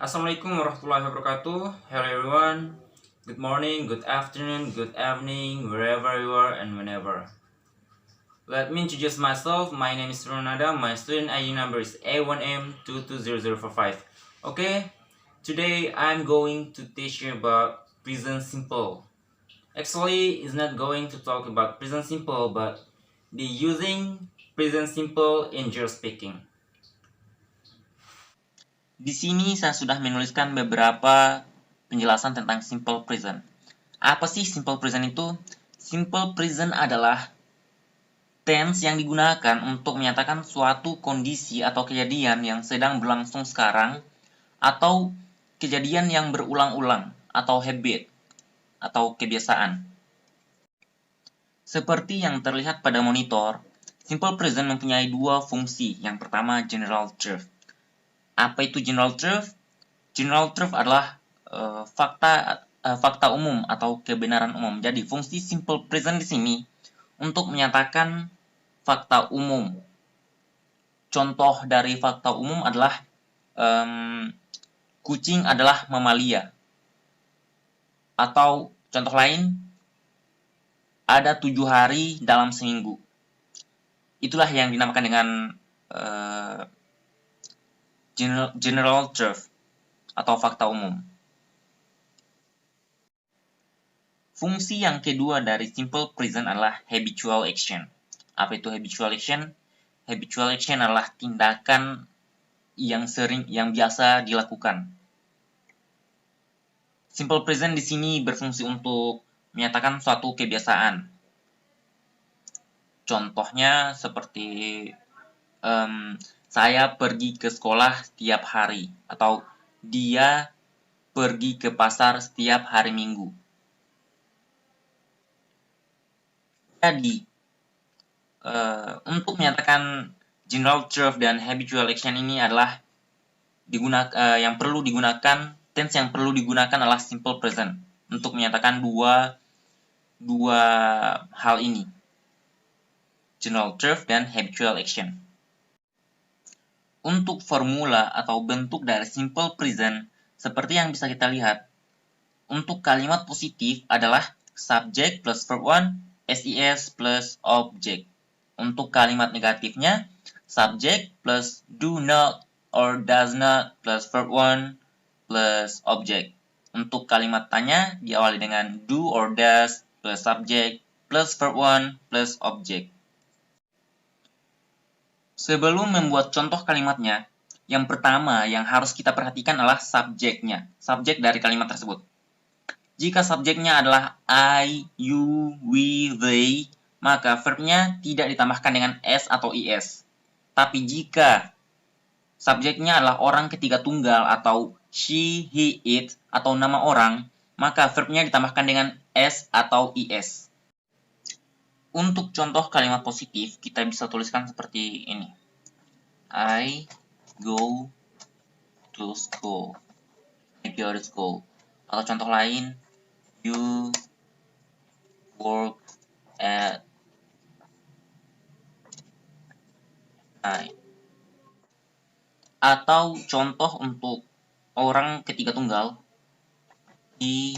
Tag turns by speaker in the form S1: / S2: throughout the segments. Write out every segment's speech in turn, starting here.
S1: Assalamualaikum warahmatullahi wabarakatuh. Hello everyone. Good morning, good afternoon, good evening, wherever you are and whenever. Let me introduce myself. My name is Ronada. My student ID number is A1M220045. Okay, today I'm going to teach you about present simple. Actually, it's not going to talk about present simple, but the using present simple in your speaking.
S2: Di sini saya sudah menuliskan beberapa penjelasan tentang simple present. Apa sih simple present itu? Simple present adalah tense yang digunakan untuk menyatakan suatu kondisi atau kejadian yang sedang berlangsung sekarang atau kejadian yang berulang-ulang atau habit atau kebiasaan. Seperti yang terlihat pada monitor, simple present mempunyai dua fungsi. Yang pertama, general truth. Apa itu general truth? General truth adalah fakta umum atau kebenaran umum. Jadi fungsi simple present di sini untuk menyatakan fakta umum. Contoh dari fakta umum adalah kucing adalah mamalia. Atau contoh lain, ada 7 hari dalam seminggu. Itulah yang dinamakan dengan general truth atau fakta umum. Fungsi yang kedua dari simple present adalah habitual action. Apa itu habitual action? Habitual action adalah tindakan yang biasa dilakukan. Simple present di sini berfungsi untuk menyatakan suatu kebiasaan. Contohnya seperti saya pergi ke sekolah setiap hari atau dia pergi ke pasar setiap hari Minggu. Jadi, untuk menyatakan general truth dan habitual action ini adalah yang perlu digunakan, tense yang perlu digunakan adalah simple present untuk menyatakan dua hal ini, general truth dan habitual action. Untuk formula atau bentuk dari simple present, seperti yang bisa kita lihat, untuk kalimat positif adalah subject plus verb 1, SES plus object. Untuk kalimat negatifnya, subject plus do not or does not plus verb 1 plus object. Untuk kalimat tanya, diawali dengan do or does plus subject plus verb 1 plus object. Sebelum membuat contoh kalimatnya, yang pertama yang harus kita perhatikan adalah subjeknya, subjek dari kalimat tersebut. Jika subjeknya adalah I, you, we, they, maka verbnya tidak ditambahkan dengan s atau is. Tapi jika subjeknya adalah orang ketiga tunggal atau she, he, it, atau nama orang, maka verbnya ditambahkan dengan s atau is. Untuk contoh kalimat positif, kita bisa tuliskan seperti ini. I go to school. I go to school. Atau contoh lain, you work at night. Atau contoh untuk orang ketiga tunggal, he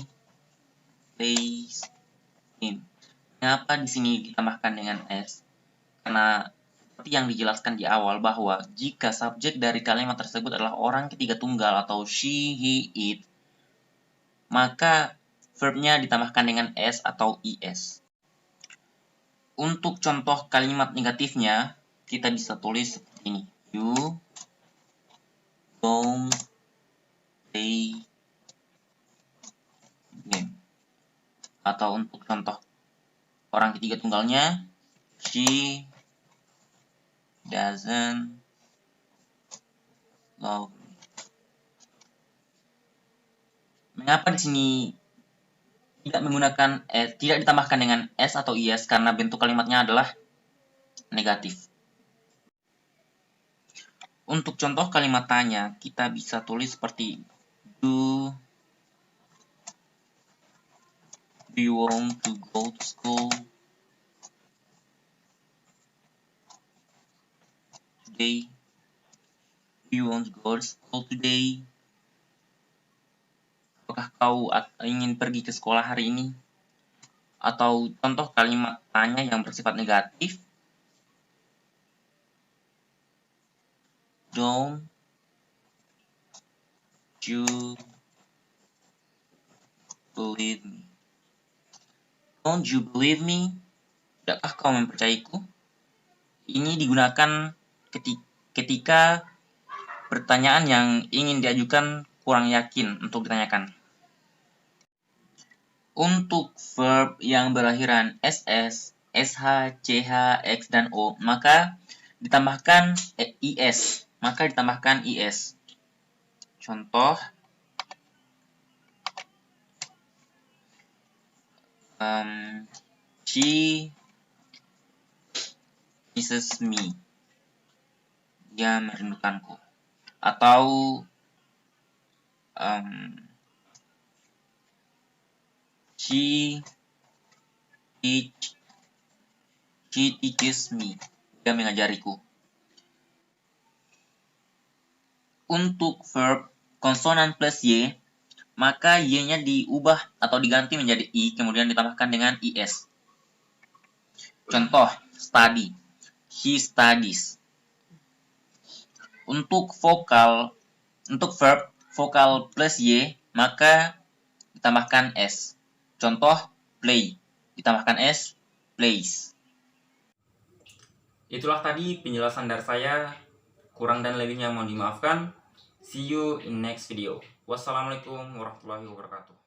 S2: plays him. Mengapa di sini ditambahkan dengan s? Karena seperti yang dijelaskan di awal bahwa jika subjek dari kalimat tersebut adalah orang ketiga tunggal atau she, he, it, maka verbnya ditambahkan dengan s atau is. Untuk contoh kalimat negatifnya, kita bisa tulis seperti ini. You don't play game. Atau untuk contoh orang ketiga tunggalnya, she doesn't love me. Mengapa di sini tidak ditambahkan dengan s atau is? Karena bentuk kalimatnya adalah negatif. Untuk contoh kalimat tanya, kita bisa tulis seperti do you want to go to school today? Do you want to go to school today? apakah kau ingin pergi ke sekolah hari ini? Atau contoh kalimat tanya yang bersifat negatif. Don't you believe me? Don't you believe me? Tidakkah kau mempercayaiku? Ini digunakan ketika pertanyaan yang ingin diajukan kurang yakin untuk ditanyakan. Untuk verb yang berakhiran ss, sh, ch, x, dan o, maka ditambahkan is. Contoh, she misses me. Dia merindukanku. Atau she teaches me. Dia mengajariku. Untuk verb konsonan plus y, maka y-nya diubah atau diganti menjadi i, kemudian ditambahkan dengan is. Contoh, study. He studies. Untuk verb vokal plus y, maka ditambahkan s. Contoh, play. Ditambahkan s, plays.
S1: Itulah tadi penjelasan dari saya. Kurang dan lebihnya mohon dimaafkan. See you in next video. Wassalamualaikum warahmatullahi wabarakatuh.